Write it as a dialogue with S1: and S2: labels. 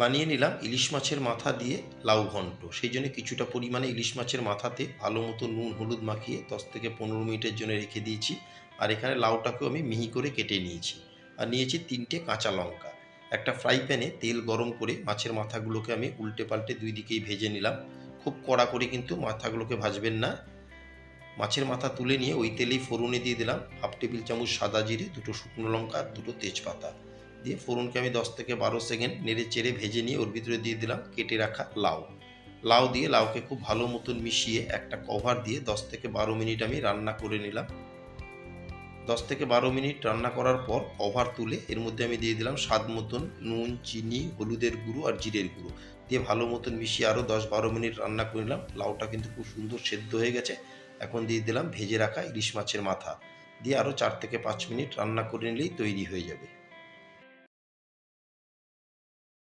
S1: বানিয়ে নিলাম ইলিশ মাছের মাথা দিয়ে লাউ ঘন্ট। সেই জন্য কিছুটা পরিমাণে ইলিশ মাছের মাথাতে ভালো মতো নুন হলুদ মাখিয়ে 10 থেকে 15 মিনিটের জন্য রেখে দিয়েছি। আর এখানে লাউটাকেও আমি মিহি করে কেটে নিয়েছি। আর নিয়েছি 3টে কাঁচা লঙ্কা। একটা ফ্রাই প্যানে তেল গরম করে মাছের মাথাগুলোকে আমি উল্টে পাল্টে দুই দিকেই ভেজে নিলাম। খুব কড়া করে কিন্তু মাথাগুলোকে ভাজবেন না। মাছের মাথা তুলে নিয়ে ওই তেলেই ফোড়নে দিয়ে দিলাম 1/2 টেবিল চামচ সাদা জিরে, 2 শুকনো লঙ্কা, 2 তেজপাতা। দিয়ে ফোড়নকে আমি 10 থেকে 12 সেকেন্ড নেড়ে চেড়ে ভেজে নিয়ে ওর ভিতরে দিয়ে দিলাম কেটে রাখা লাউ। লাউ দিয়ে লাউকে খুব ভালো মতন মিশিয়ে একটা কভার দিয়ে 10 থেকে 12 মিনিট আমি রান্না করে নিলাম। 10 থেকে 12 মিনিট রান্না করার পর কভার তুলে এর মধ্যে আমি দিয়ে দিলাম স্বাদ মতন নুন, চিনি, হলুদের গুঁড়ো আর জিরের গুঁড়ো দিয়ে ভালো মতন মিশিয়ে আরও 10-12 মিনিট রান্না করে নিলাম। লাউটা কিন্তু খুব সুন্দর সেদ্ধ হয়ে গেছে। এখন দিয়ে দিলাম ভেজে রাখা ইলিশ মাছের মাথা দিয়ে আরও 4 থেকে 5 মিনিট রান্না করে নিলেই তৈরি হয়ে যাবে।